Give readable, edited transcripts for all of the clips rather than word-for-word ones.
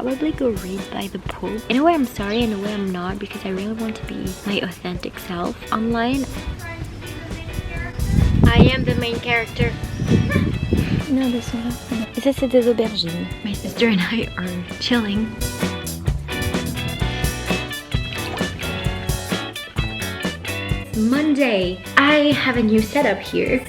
probably go read by the pool. In a way I'm sorry, in a way I'm not, because I really want to be my authentic self online. I am the main character. Non, elles sont là. Et ça, c'est des aubergines. My sister and I are chilling. Monday. I have a new setup here.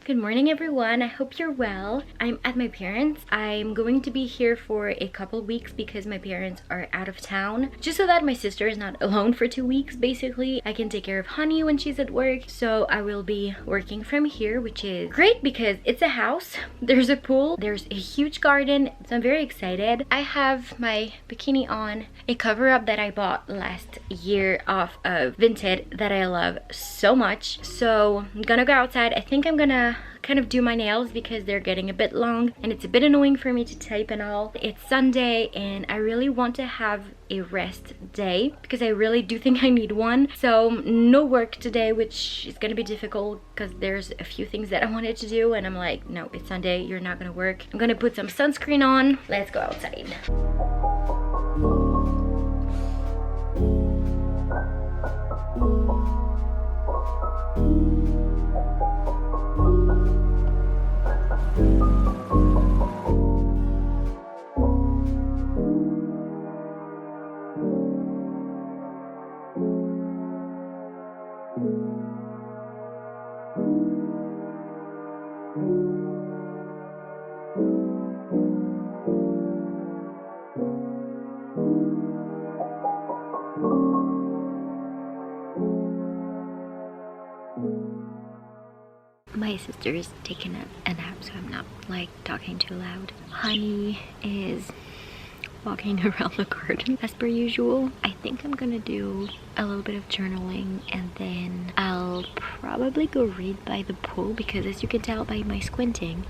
Good morning everyone, I hope you're well. I'm at my parents'. I'm going to be here for a couple weeks because my parents are out of town, just so that my sister is not alone for 2 weeks. Basically, I can take care of Honey when she's at work, so I will be working from here, which is great because it's a house, there's a pool, there's a huge garden, so I'm very excited. I have my bikini on, a cover up that I bought last year off of Vinted that I love so much. So I'm gonna go outside. I think I'm gonna kind of do my nails because they're getting a bit long and it's a bit annoying for me to type and all. It's Sunday and I really want to have a rest day because I really do think I need one. So no work today, which is gonna be difficult because there's a few things that I wanted to do and I'm like, no, it's Sunday, you're not gonna work. I'm gonna put some sunscreen on. Let's go outside. My sister's taking a nap, so I'm not like talking too loud. Honey is walking around the garden as per usual. I think I'm gonna do a little bit of journaling and then I'll probably go read by the pool because, as you can tell by my squinting,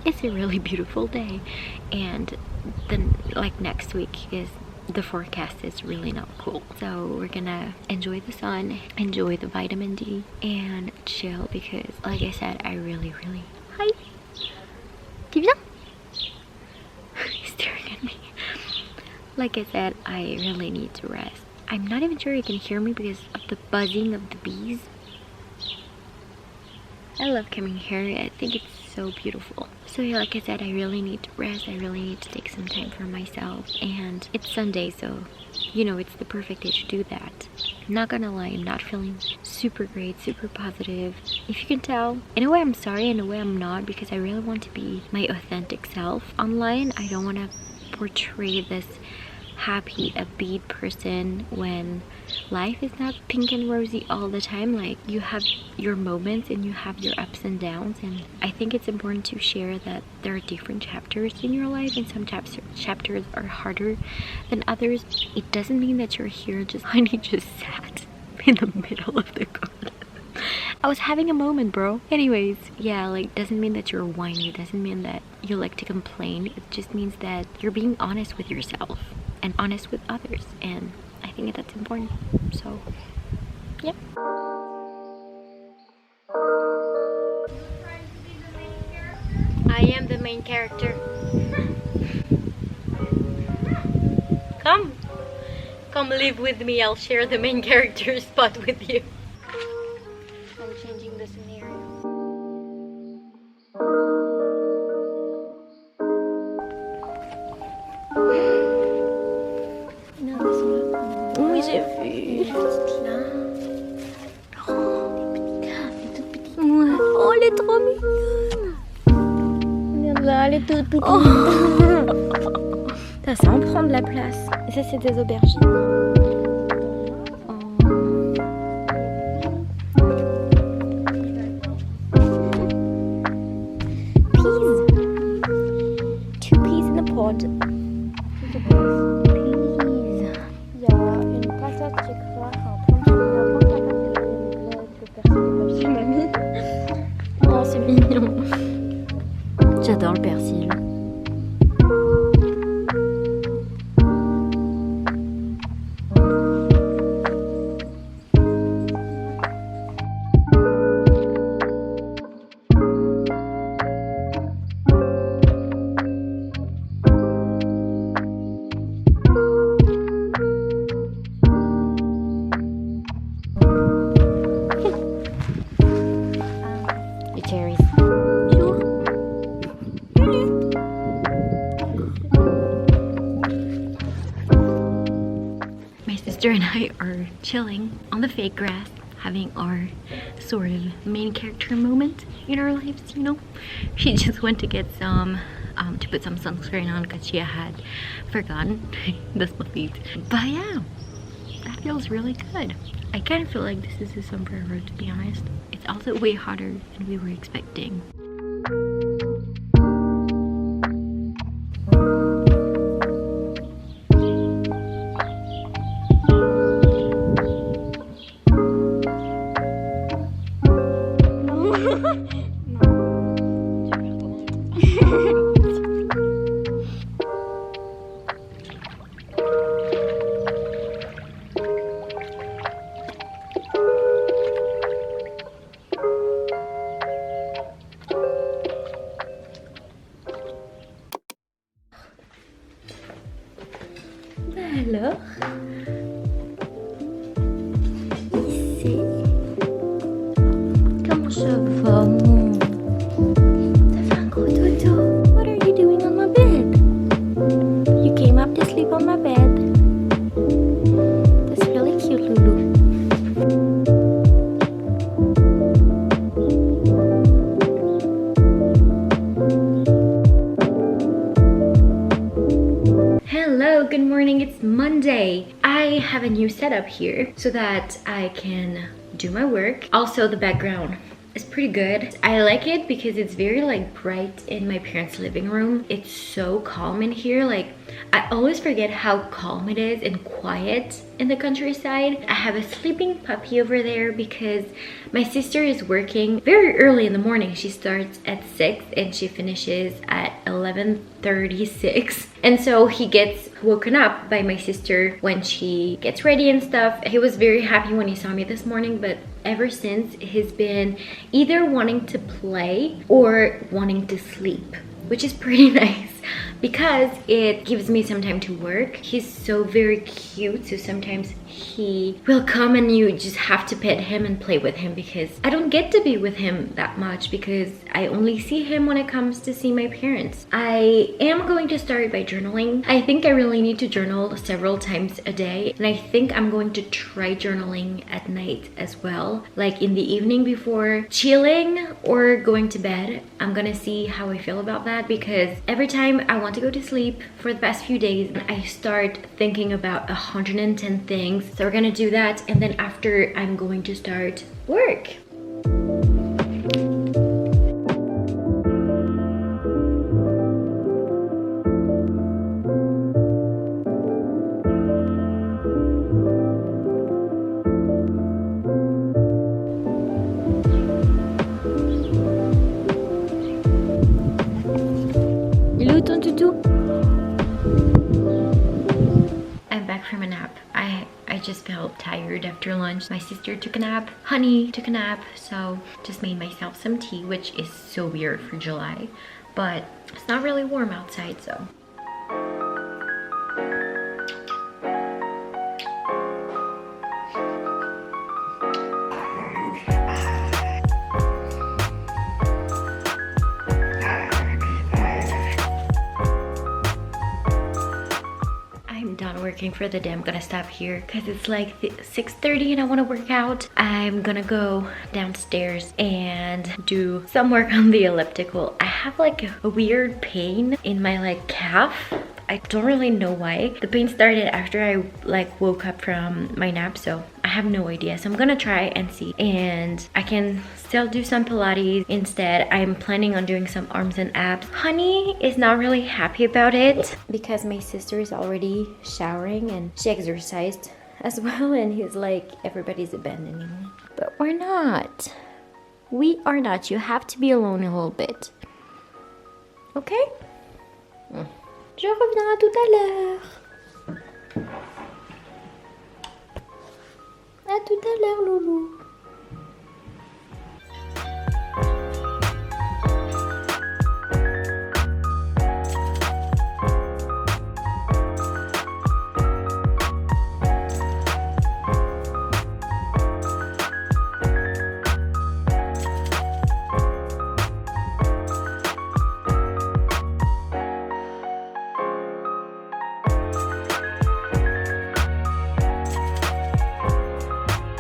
it's a really beautiful day. And then like next week is the forecast is really not cool, so we're gonna enjoy the sun, enjoy the vitamin D, and chill because, like I said, I really hi, tu viens? He's staring at me. Like I said, I really need to rest. I'm not even sure you can hear me because of the buzzing of the bees. I love coming here. I think it's so beautiful. So yeah, like I said, I really need to rest. I really need to take some time for myself. And it's Sunday, so you know, it's the perfect day to do that. I'm not gonna lie, I'm not feeling super great, super positive. If you can tell, in a way I'm sorry, in a way I'm not, because I really want to be my authentic self online. I don't want to portray this happy, upbeat person when life is not pink and rosy all the time. Like, you have your moments and you have your ups and downs, and I think it's important to share that there are different chapters in your life, and some chapters are harder than others. It doesn't mean that you're here just Honey just sat in the middle of the garden. I was having a moment, bro. Anyways, yeah, like, doesn't mean that you're whiny, doesn't mean that you like to complain. It just means that you're being honest with yourself and honest with others, and I think that's important. So yeah. I am the main character. Come live with me. I'll share the main character spot with you. I'm changing the scenario. Oui, j'ai vu. Oh, elle est trop mignonne. Regarde là, elle est toute petite. Oh. Ça en prend de la place. Et ça, c'est des aubergines. J'adore le persil. Cherries. My sister and I are chilling on the fake grass, having our sort of main character moment in our lives, you know. She just went to get some to put some sunscreen on because she had forgotten the feet. But yeah, that feels really good. I kind of feel like this is a sombrero, to be honest. It's also way hotter than we were expecting. Alors, ici, comment ça va, mon? Ça fait un gros dodo. What are you doing on my bed? You came up to sleep on my bed. That's really cute, Lulu. Hello, good morning, it's Monday. I have a new setup here so that I can do my work. Also, the background is pretty good. I like it because it's very like bright in my parents' living room. It's so calm in here. Like, I always forget how calm it is and quiet in the countryside. I have a sleeping puppy over there because my sister is working very early in the morning. She starts at 6 and she finishes at 11:36. And so he gets woken up by my sister when she gets ready and stuff. He was very happy when he saw me this morning, but ever since he's been either wanting to play or wanting to sleep, which is pretty nice because it gives me some time to work. He's so very cute, so sometimes he will come and you just have to pet him and play with him because I don't get to be with him that much because I only see him when it comes to see my parents. I am going to start by journaling. I think I really need to journal several times a day, and I think I'm going to try journaling at night as well, like in the evening before chilling or going to bed. I'm gonna see how I feel about that because every time I want to go to sleep for the past few days, I start thinking about 110 things. So we're gonna do that, and then after I'm going to start work. Hello, ton toutou. I'm back from a nap. I just felt tired after lunch. My sister took a nap, Honey took a nap, so just made myself some tea, which is so weird for July, but it's not really warm outside, so. Working for the day. I'm gonna stop here because it's like 6:30 and I want to work out. I'm gonna go downstairs and do some work on the elliptical. I have like a weird pain in my like calf. I don't really know why. The pain started after I like woke up from my nap, so I have no idea. So I'm gonna try and see, and I can still do some Pilates instead. I'm planning on doing some arms and abs. Honey is not really happy about it because my sister is already showering and she exercised as well, and he's like, everybody's abandoning me. But we're not. We are not. You have to be alone a little bit. Ok? Je reviens à tout à l'heure. À tout à l'heure, Loulou.